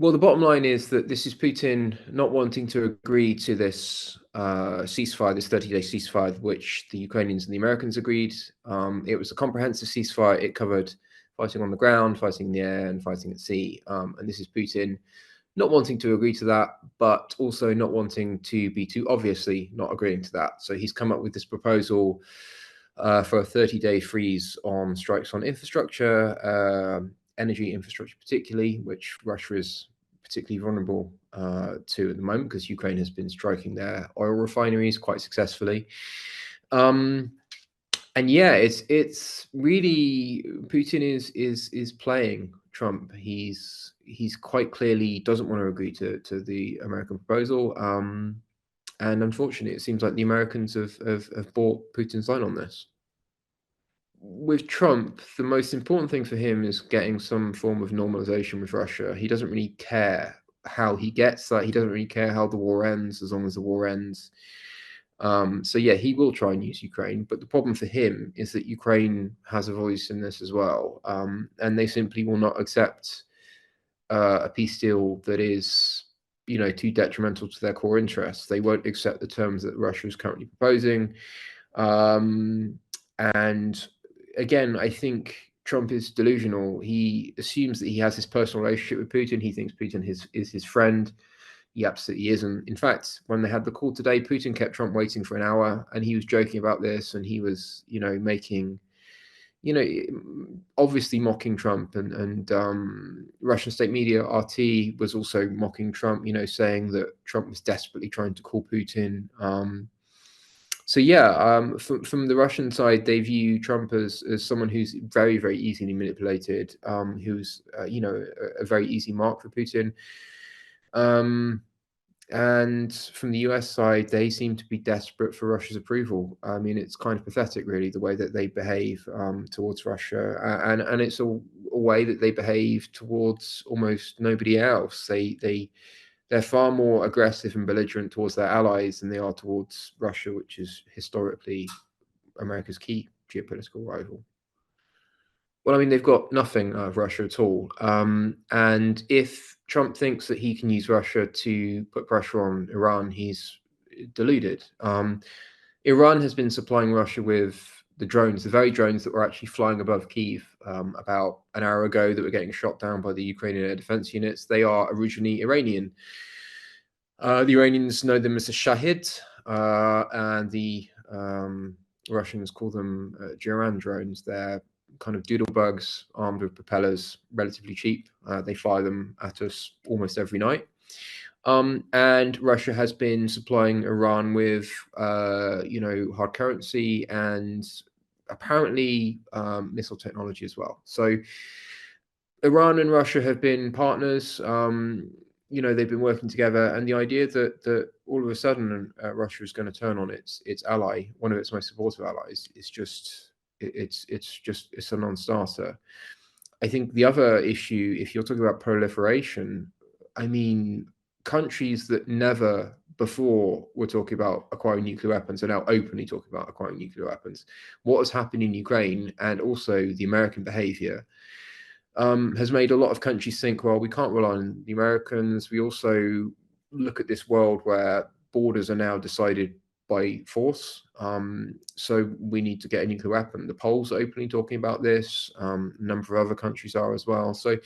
Well, the bottom line is that this is Putin not wanting to agree to this ceasefire, this 30-day ceasefire, which the Ukrainians and the Americans agreed. It was a comprehensive ceasefire. It covered fighting on the ground, fighting in the air, and fighting at sea. And this is Putin not wanting to agree to that, but also not wanting to be too obviously not agreeing to that. So he's come up with this proposal for a 30-day freeze on strikes on infrastructure, energy infrastructure particularly, which Russia is particularly vulnerable to at the moment because Ukraine has been striking their oil refineries quite successfully. And yeah, it's really Putin is playing Trump. He's quite clearly doesn't want to agree to the American proposal. And unfortunately, it seems like the Americans have bought Putin's line on this. With Trump, the most important thing for him is getting some form of normalization with Russia. He doesn't really care how he gets that. He doesn't really care how the war ends, as long as the war ends. So yeah, he will try and use Ukraine, but the problem for him is that Ukraine has a voice in this as well, and they simply will not accept a peace deal that is, too detrimental to their core interests. They won't accept the terms that Russia is currently proposing, and again, I think Trump is delusional. He assumes that he has this personal relationship with Putin. He thinks Putin is his friend. He absolutely isn't. In fact, when they had the call today, Putin kept Trump waiting for an hour, and he was joking about this, and he was, making, obviously mocking Trump, and Russian state media RT was also mocking Trump, saying that Trump was desperately trying to call Putin. So yeah, from the Russian side, they view Trump as someone who's very, very easily manipulated, who's a very easy mark for Putin. And from the US side, they seem to be desperate for Russia's approval. I mean, it's kind of pathetic, really, the way that they behave towards Russia, and it's a way that they behave towards almost nobody else. They're far more aggressive and belligerent towards their allies than they are towards Russia, which is historically America's key geopolitical rival. Well, I mean, they've got nothing out of Russia at all. And if Trump thinks that he can use Russia to put pressure on Iran, he's deluded. Iran has been supplying Russia with the drones, the very drones that were actually flying above Kyiv about an hour ago that were getting shot down by the Ukrainian air defense units. They are originally Iranian. The Iranians know them as the Shahid, and the Russians call them Jiran drones. They're kind of doodlebugs armed with propellers, relatively cheap. They fire them at us almost every night. And Russia has been supplying Iran with, hard currency and apparently missile technology as well. So Iran and Russia have been partners. They've been working together, and the idea that all of a sudden Russia is going to turn on its ally, one of its most supportive allies, is just it's a non-starter. I think the other issue, if you're talking about proliferation, I mean, countries that never before were talking about acquiring nuclear weapons are now openly talking about acquiring nuclear weapons. What has happened in Ukraine, and also the American behavior, has made a lot of countries think, well, we can't rely on the Americans. We also look at this world where borders are now decided by force. So we need to get a nuclear weapon. The Poles are openly talking about this. A number of other countries are as well. So,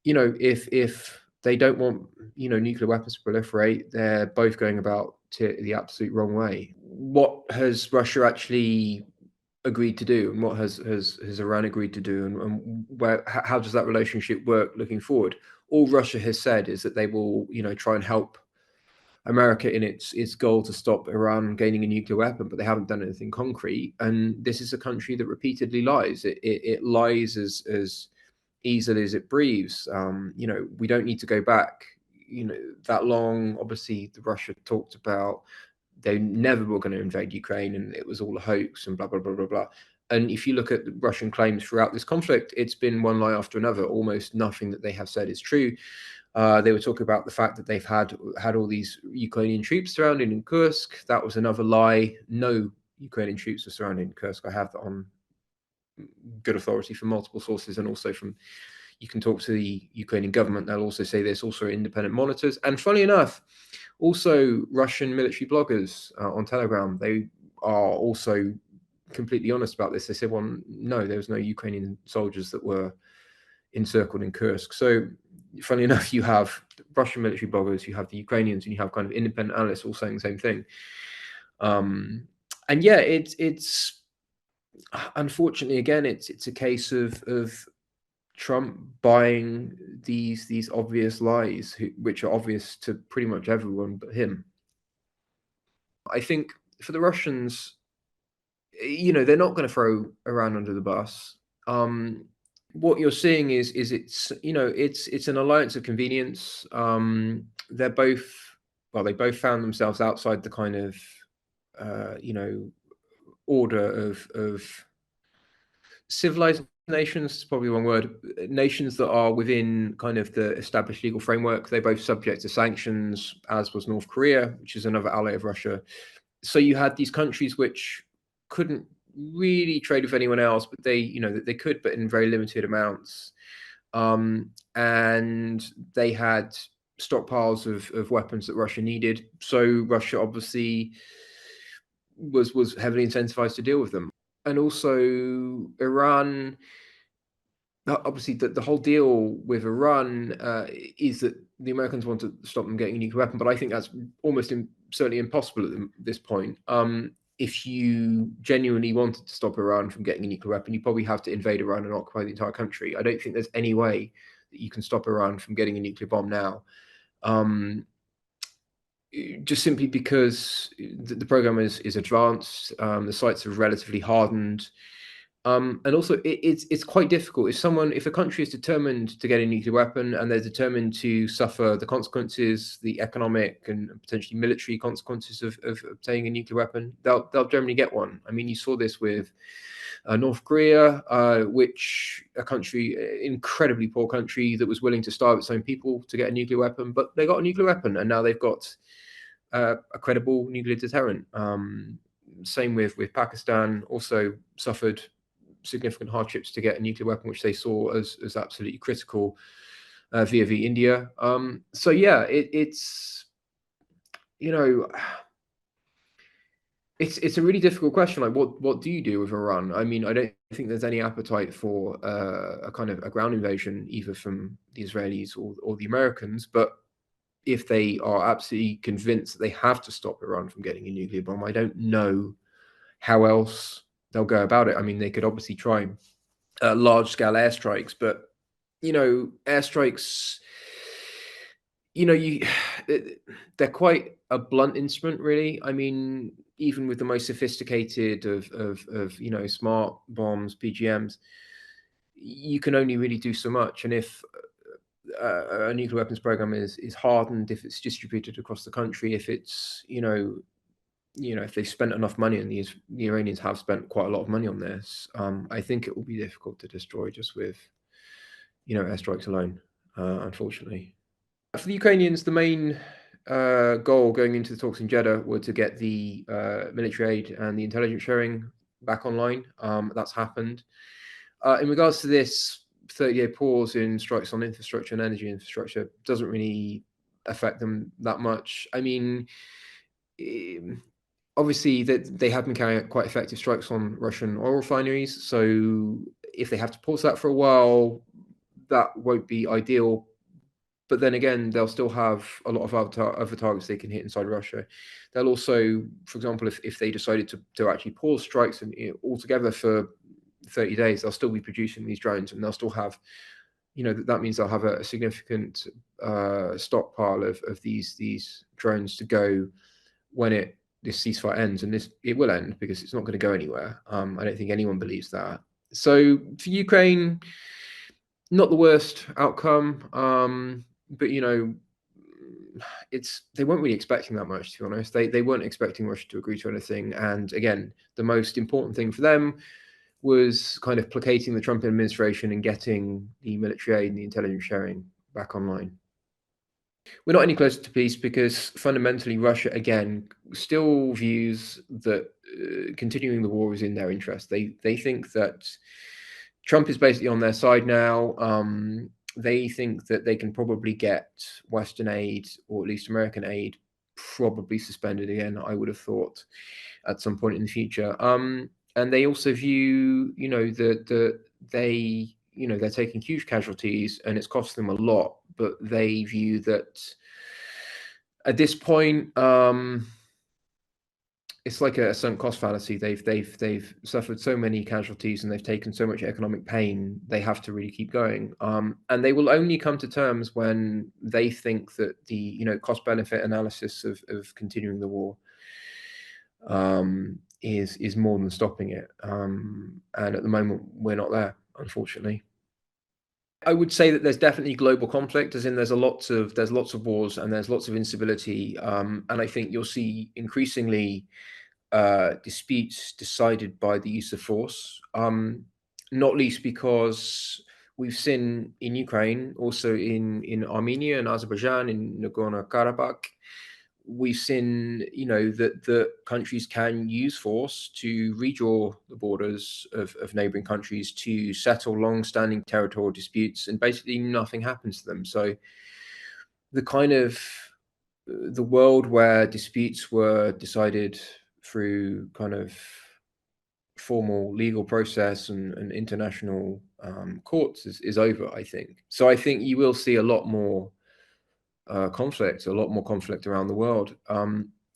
if they don't want, nuclear weapons to proliferate, they're both going about it the absolute wrong way. What has Russia actually agreed to do, and what has Iran agreed to do, and how does that relationship work looking forward? All Russia has said is that they will, try and help America in its goal to stop Iran gaining a nuclear weapon, but they haven't done anything concrete. And this is a country that repeatedly lies. It lies as easily as it breathes. We don't need to go back, that long. Obviously, the Russia talked about they never were going to invade Ukraine, and it was all a hoax, and blah blah blah blah blah. And if you look at the Russian claims throughout this conflict, it's been one lie after another. Almost nothing that they have said is true. They were talking about the fact that they've had all these Ukrainian troops surrounded in Kursk. That was another lie. No Ukrainian troops are surrounded in Kursk. I have that on good authority from multiple sources, and also from You can talk to the Ukrainian government; they'll also say there's also independent monitors. And funnily enough, also Russian military bloggers on Telegram, they are also completely honest about this. They said, well, no, there was no Ukrainian soldiers that were encircled in Kursk. So, funnily enough, you have Russian military bloggers, you have the Ukrainians, and you have kind of independent analysts all saying the same thing. And yeah, it's unfortunately, again, it's a case of Trump buying these obvious lies, which are obvious to pretty much everyone but him. I think for the Russians, they're not going to throw Iran under the bus. What you're seeing is it's an alliance of convenience. They're both they both found themselves outside the kind of order of civilized nations. Is probably the wrong word. Nations that are within kind of the established legal framework. They're both subject to sanctions, as was North Korea, which is another ally of Russia. So you had these countries which couldn't really trade with anyone else, but they could, but in very limited amounts. And they had stockpiles of weapons that Russia needed. So Russia obviously was heavily incentivized to deal with them. And also Iran, obviously the whole deal with Iran is that the Americans want to stop them getting a nuclear weapon, but I think that's almost certainly impossible at this point. If you genuinely wanted to stop Iran from getting a nuclear weapon, you probably have to invade Iran and occupy the entire country. I don't think there's any way that you can stop Iran from getting a nuclear bomb now. Just simply because the program is advanced, the sites are relatively hardened, and also it's quite difficult if a country is determined to get a nuclear weapon and they're determined to suffer the consequences, the economic and potentially military consequences of obtaining a nuclear weapon, they'll generally get one. I mean, you saw this with North Korea, which incredibly poor country that was willing to starve its own people to get a nuclear weapon, but they got a nuclear weapon and now they've got a credible nuclear deterrent. Same with Pakistan, also suffered significant hardships to get a nuclear weapon, which they saw as absolutely critical via India. So yeah, it's it's a really difficult question. Like, what do you do with Iran? I mean, I don't think there's any appetite for a kind of a ground invasion, either from the Israelis or the Americans. But if they are absolutely convinced that they have to stop Iran from getting a nuclear bomb, I don't know how else they'll go about it. I mean, they could obviously try large-scale airstrikes, but airstrikes, they're quite a blunt instrument, really. I mean, even with the most sophisticated of smart bombs, PGMs, you can only really do so much. And if a nuclear weapons program is hardened, if it's distributed across the country, if it's if they've spent enough money, and the Iranians have spent quite a lot of money on this, I think it will be difficult to destroy just with airstrikes alone, unfortunately. For the Ukrainians, the main goal going into the talks in Jeddah were to get the military aid and the intelligence sharing back online. That's happened. In regards to this 30-day pause in strikes on infrastructure and energy infrastructure, doesn't really affect them that much. I mean, obviously that they have been carrying out quite effective strikes on Russian oil refineries. So if they have to pause that for a while, that won't be ideal. But then again, they'll still have a lot of other targets they can hit inside Russia. They'll also, for example, if they decided to actually pause strikes and altogether for 30 days, they'll still be producing these drones, and they'll still have, that means they'll have a significant stockpile of these drones to go when this ceasefire ends, and it will end because it's not going to go anywhere. I don't think anyone believes that. So for Ukraine, not the worst outcome, but they weren't really expecting that much, to be honest. They weren't expecting Russia to agree to anything, and again, the most important thing for them was kind of placating the Trump administration and getting the military aid and the intelligence sharing back online. We're not any closer to peace because fundamentally Russia, again, still views that continuing the war is in their interest. They think that Trump is basically on their side now. they think that they can probably get Western aid, or at least American aid, probably suspended again, I would have thought, at some point in the future. And they also view, that they, they're taking huge casualties and it's costing them a lot, but they view that at this point, it's like a sunk cost fallacy. They've suffered so many casualties and they've taken so much economic pain. They have to really keep going, and they will only come to terms when they think that the cost benefit analysis of continuing the war is more than stopping it. And at the moment, we're not there, unfortunately. I would say that there's definitely global conflict, as in there's lots of wars and there's lots of instability, and I think you'll see increasingly disputes decided by the use of force, not least because we've seen in Ukraine, also in Armenia and Azerbaijan, in Nagorno-Karabakh, we've seen, that the countries can use force to redraw the borders of neighboring countries to settle long-standing territorial disputes, and basically nothing happens to them. So the world where disputes were decided through kind of formal legal process and international courts is over, I think. So I think you will see a lot more conflict around the world.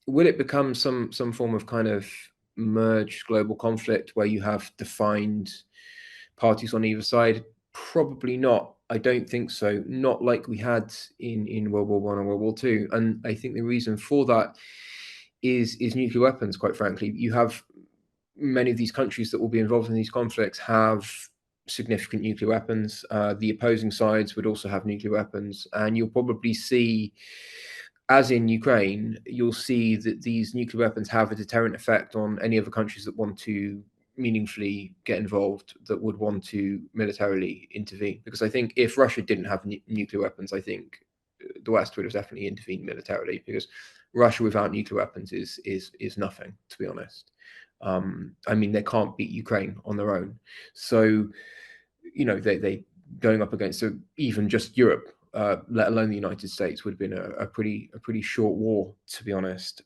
Will it become some form of kind of merged global conflict where you have defined parties on either side? Probably not. I don't think so. Not like we had in World War I and World War II. And I think the reason for that is nuclear weapons. Quite frankly, you have many of these countries that will be involved in these conflicts have significant nuclear weapons. The opposing sides would also have nuclear weapons, and you'll probably see, as in Ukraine, you'll see that these nuclear weapons have a deterrent effect on any other countries that want to meaningfully get involved, that would want to militarily intervene. Because I think if Russia didn't have nuclear weapons, I think the West would have definitely intervened militarily, because Russia without nuclear weapons is nothing, to be honest. I mean, they can't beat Ukraine on their own. So, they going up against even just Europe, let alone the United States, would have been a pretty short war, to be honest.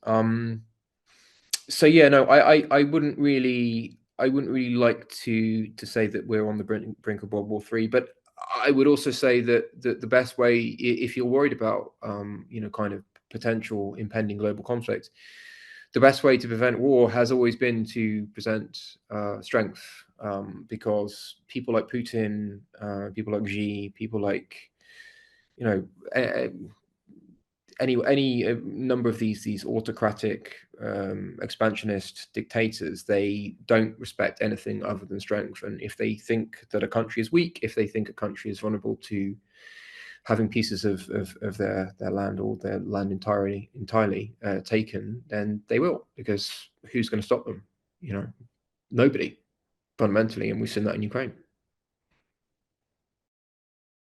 So yeah, no, I wouldn't really like to say that we're on the brink of World War III, but I would also say that the best way, if you're worried about kind of potential impending global conflict, the best way to prevent war has always been to present strength, because people like Putin, people like Xi, people like any number of these autocratic, expansionist dictators, they don't respect anything other than strength. And if they think that a country is weak, if they think a country is vulnerable to having pieces of their land, or their land entirely taken, then they will, because who's going to stop them? Nobody, fundamentally, and we've seen that in Ukraine.